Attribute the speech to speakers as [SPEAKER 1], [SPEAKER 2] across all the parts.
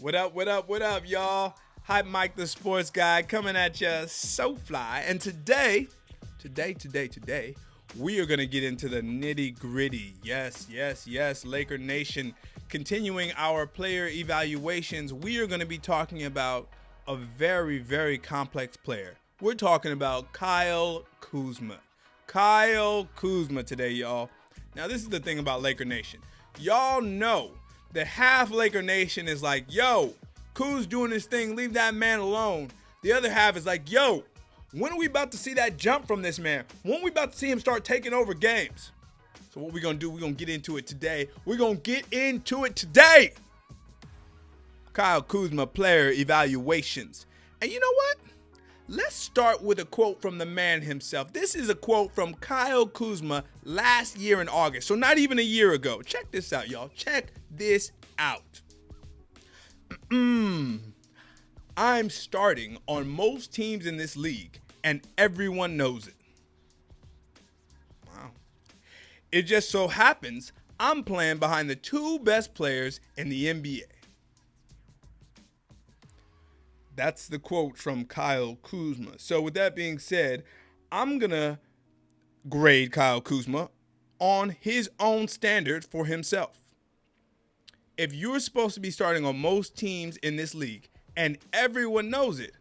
[SPEAKER 1] What up, y'all? Hype Mike the Sports Guy coming at you so fly. And today, we are going to get into the nitty gritty. Yes, Laker Nation. Continuing our player evaluations, we are going to be talking about a very, very complex player. We're talking about Kyle Kuzma. Kyle Kuzma today, y'all. Now, this is the thing about Laker Nation. Y'all know that half Laker Nation is like, yo, Kuz doing this thing, leave that man alone. The other half is like, yo, when are we about to see that jump from this man? When are we about to see him start taking over games? So what we're going to do, we're going to get into it today. Kyle Kuzma player evaluations. And you know what? Let's start with a quote from the man himself. This is a quote from Kyle Kuzma last year in August. So not even a year ago. Check this out, y'all. Check this out. I'm starting on most teams in this league, and everyone knows it. Wow. It just so happens I'm playing behind the two best players in the NBA. That's the quote from Kyle Kuzma. So with that being said, I'm going to grade Kyle Kuzma on his own standard for himself. If you're supposed to be starting on most teams in this league and everyone knows it,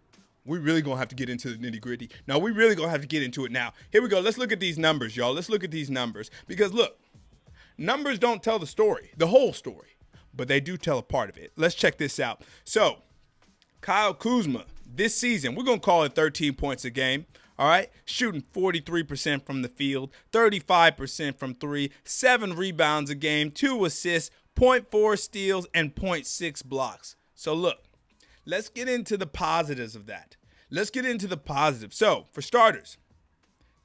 [SPEAKER 1] we're really going to have to get into the nitty gritty. Now, we really going to have to get into it now. Here we go. Let's look at these numbers, y'all. Let's look at these numbers. Because look, numbers don't tell the story, the whole story, but they do tell a part of it. Let's check this out. So, Kyle Kuzma, this season, we're going to call it 13 points a game, all right? Shooting 43% from the field, 35% from three, 7 rebounds a game, 2 assists, 0.4 steals, and 0.6 blocks. So look, let's get into the positives of that. So, for starters,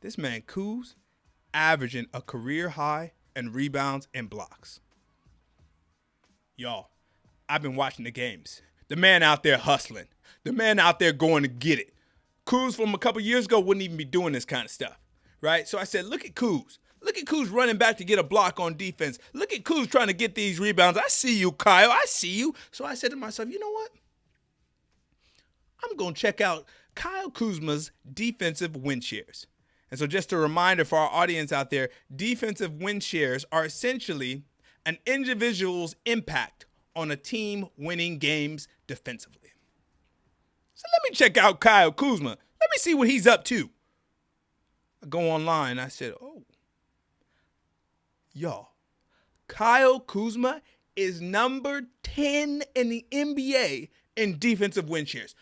[SPEAKER 1] this man Kuz averaging a career high in rebounds and blocks. Y'all, I've been watching the games. The man out there hustling. The man out there going to get it. Kuz from a couple years ago wouldn't even be doing this kind of stuff, right? So I said, look at Kuz. Look at Kuz running back to get a block on defense. Look at Kuz trying to get these rebounds. I see you, Kyle. I see you. So I said to myself, you know what? I'm going to check out Kyle Kuzma's defensive win shares. And so just a reminder for our audience out there, defensive win shares are essentially an individual's impact on a team winning games defensively. So let me check out Kyle Kuzma. Let me see what he's up to. I go online. I said, oh, y'all, Kyle Kuzma is number 10 in the NBA in defensive win shares.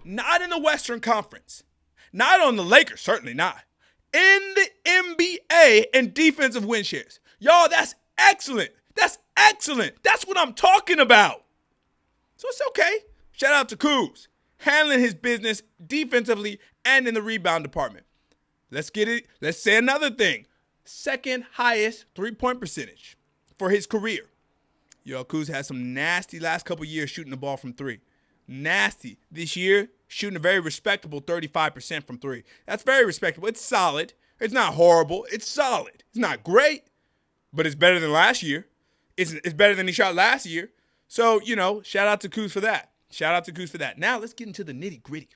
[SPEAKER 1] Not in the Western Conference. Not on the Lakers, certainly not. In the NBA in defensive win shares. Y'all, that's excellent. That's excellent. That's what I'm talking about. So it's okay. Shout out to Kuz, handling his business defensively and in the rebound department. Let's get it. Let's say another thing. Second highest three-point percentage for his career. Yo, Kuz had some nasty last couple years shooting the ball from three. Nasty. This year, shooting a very respectable 35% from three. That's very respectable. It's solid. It's not horrible. It's solid. It's not great, but it's better than last year. It's better than he shot last year. So, shout out to Kuz for that. Now, let's get into the nitty-gritty.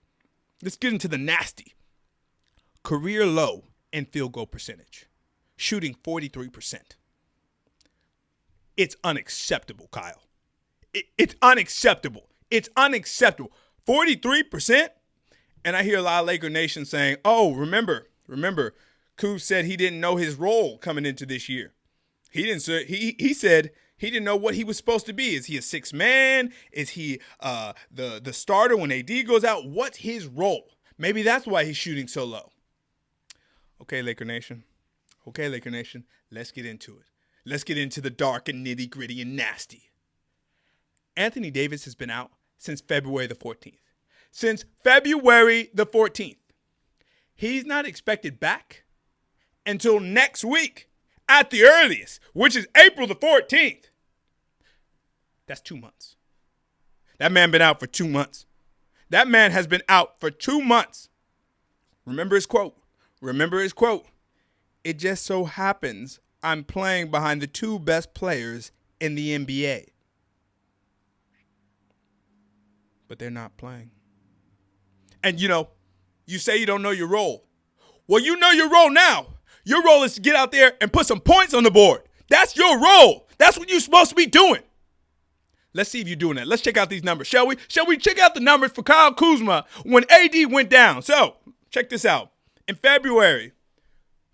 [SPEAKER 1] Let's get into the nasty. Career low in field goal percentage. Shooting 43%. It's unacceptable, Kyle. It's unacceptable. 43%? And I hear a lot of Laker Nation saying, oh, remember, Kuz said he didn't know his role coming into this year. He said he didn't know what he was supposed to be. Is he a sixth man? Is he the starter when AD goes out? What's his role? Maybe that's why he's shooting so low. Okay, Laker Nation. Let's get into it. Let's get into the dark and nitty gritty and nasty. Anthony Davis has been out since February the 14th. He's not expected back until next week. At the earliest, which is April the 14th. That's 2 months. That man been out for 2 months. That man has been out for 2 months. Remember his quote. It just so happens I'm playing behind the two best players in the NBA. but they're not playing. And, you say you don't know your role. Well, you know your role now. Your role is to get out there and put some points on the board. That's your role. That's what you're supposed to be doing. Let's see if you're doing that. Let's check out these numbers, shall we? Shall we check out the numbers for Kyle Kuzma when AD went down? So, check this out. In February,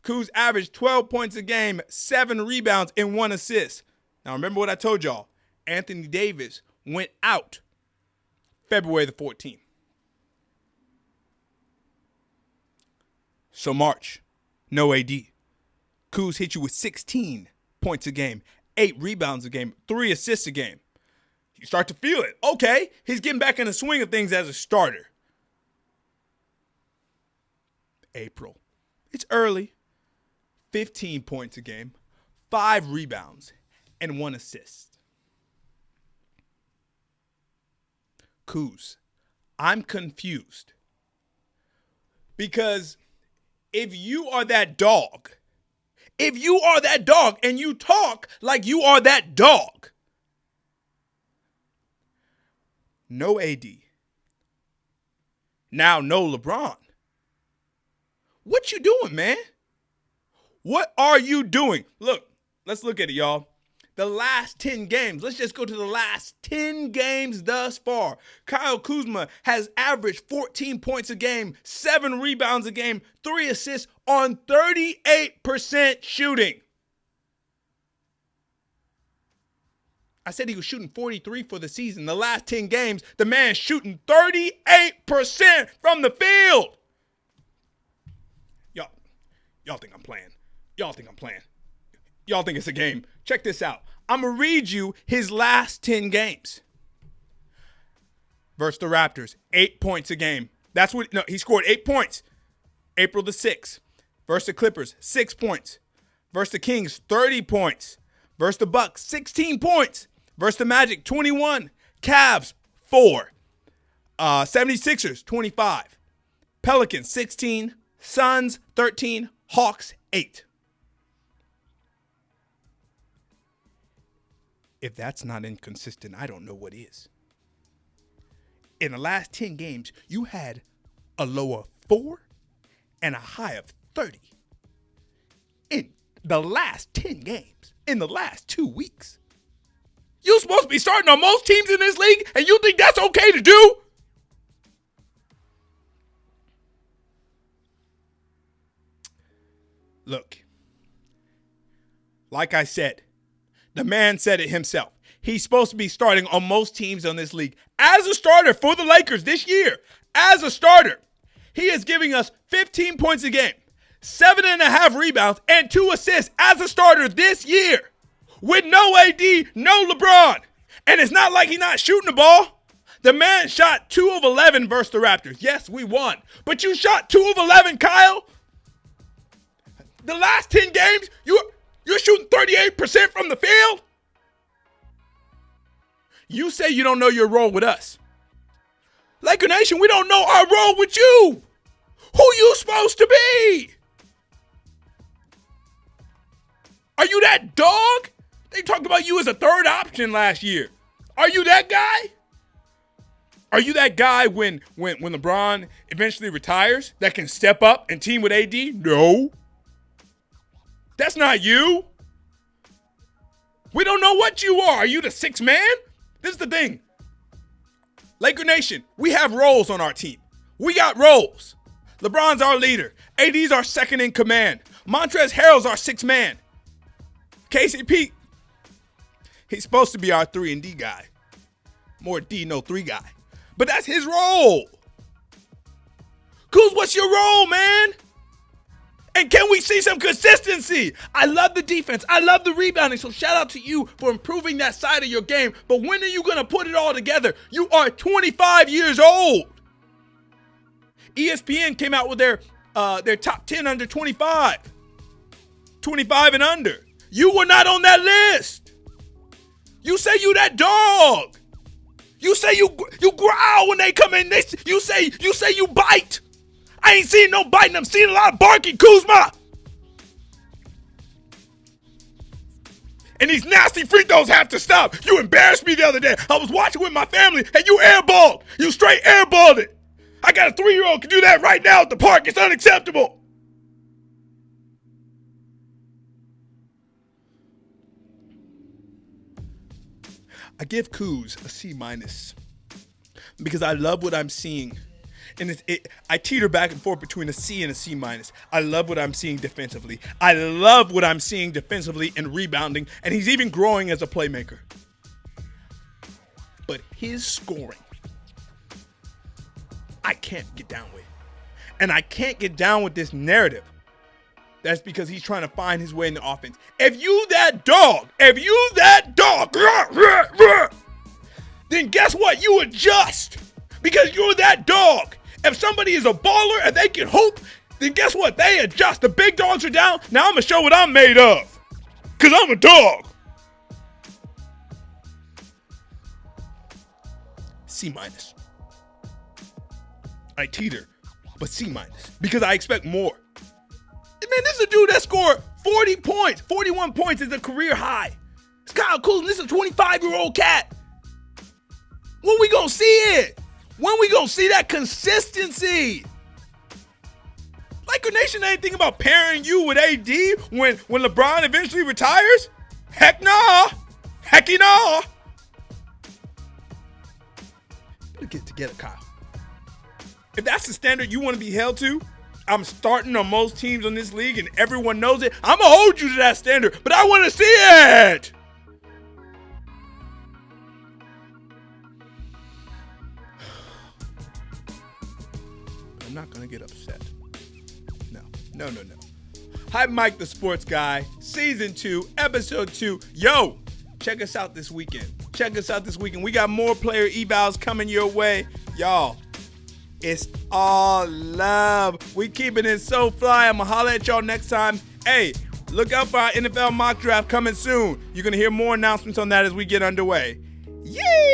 [SPEAKER 1] Kuz averaged 12 points a game, 7 rebounds, and 1 assist. Now, remember what I told y'all. Anthony Davis went out February the 14th. So, March, no AD. Kuz hit you with 16 points a game, 8 rebounds a game, 3 assists a game. You start to feel it. Okay, he's getting back in the swing of things as a starter. April. It's early. 15 points a game, 5 rebounds, and 1 assist. Kuz, I'm confused. Because if you are that dog, and you talk like you are that dog, no AD, now no LeBron. What you doing, man? What are you doing? Look, let's look at it, y'all. The last 10 games. Let's just go to the last 10 games thus far. Kyle Kuzma has averaged 14 points a game, 7 rebounds a game, 3 assists on 38% shooting. I said he was shooting 43 for the season. The last 10 games, the man's shooting 38% from the field. Y'all think I'm playing. Y'all think it's a game. Check this out. I'm going to read you his last 10 games. Versus the Raptors, 8 points a game. He scored 8 points. April the 6th. Versus the Clippers, 6 points. Versus the Kings, 30 points. Versus the Bucks, 16 points. Versus the Magic, 21. Cavs, 4. 76ers, 25. Pelicans, 16. Suns, 13. Hawks, 8. If that's not inconsistent, I don't know what is. In the last 10 games, you had a low of 4 and a high of 30. In the last 10 games, in the last 2 weeks. You're supposed to be starting on most teams in this league, and you think that's okay to do? Look, like I said, the man said it himself. He's supposed to be starting on most teams on this league. As a starter for the Lakers this year, as a starter, he is giving us 15 points a game, 7.5 rebounds, and 2 assists as a starter this year with no AD, no LeBron. And it's not like he's not shooting the ball. The man shot 2 of 11 versus the Raptors. Yes, we won. But you shot 2 of 11, Kyle. The last 10 games, you're shooting 38% from the field. You say you don't know your role with us. Laker Nation, we don't know our role with you. Who you supposed to be? Are you that dog? They talked about you as a third option last year. Are you that guy? Are you that guy when LeBron eventually retires that can step up and team with AD? No. That's not you. We don't know what you are. Are you the 6th man? This is the thing. Laker Nation, we have roles on our team. We got roles. LeBron's our leader. AD's our second in command. Montrezl Harrell's our 6th man. KCP, he's supposed to be our 3-and-D guy. More D, no 3 guy. But that's his role. Kuz, what's your role, man? And can we see some consistency? I love the defense. I love the rebounding. So shout out to you for improving that side of your game. But when are you going to put it all together? You are 25 years old. ESPN came out with their top 10 under 25. 25 and under. You were not on that list. You say you that dog. You say you growl when they come in. You say you bite. I ain't seen no biting. I'm seeing a lot of barking, Kuzma. And these nasty free throws have to stop. You embarrassed me the other day. I was watching with my family and you airballed. You straight airballed it. I got a 3-year-old can do that right now at the park. It's unacceptable. I give Kuz a C- because I love what I'm seeing. And I teeter back and forth between a C and a C-. I love what I'm seeing defensively. I love what I'm seeing defensively and rebounding. And he's even growing as a playmaker. But his scoring, I can't get down with. And I can't get down with this narrative. That's because he's trying to find his way in the offense. If you that dog, then guess what? You adjust because you're that dog. If somebody is a baller and they can hoop, then guess what? They adjust. The big dogs are down. Now I'm going to show what I'm made of because I'm a dog. C-. I teeter, but C- because I expect more. Man, this is a dude that scored 40 points. 41 points is a career high. It's Kyle Kuzma. This is a 25-year-old cat. When we gonna see it? When we gonna see that consistency? Laker Nation ain't thinking about pairing you with AD when LeBron eventually retires? Heck nah. Hecky nah. Better get it together, Kyle. If that's the standard you want to be held to, I'm starting on most teams in this league and everyone knows it. I'm going to hold you to that standard, but I want to see it. I'm not going to get upset. No. Hi, Mike the Sports Guy, Season 2, Episode 2. Yo, check us out this weekend. We got more player evals coming your way. Y'all, it's all love. We keeping it so fly. I'm going to holler at y'all next time. Hey, look out for our NFL mock draft coming soon. You're going to hear more announcements on that as we get underway. Yay!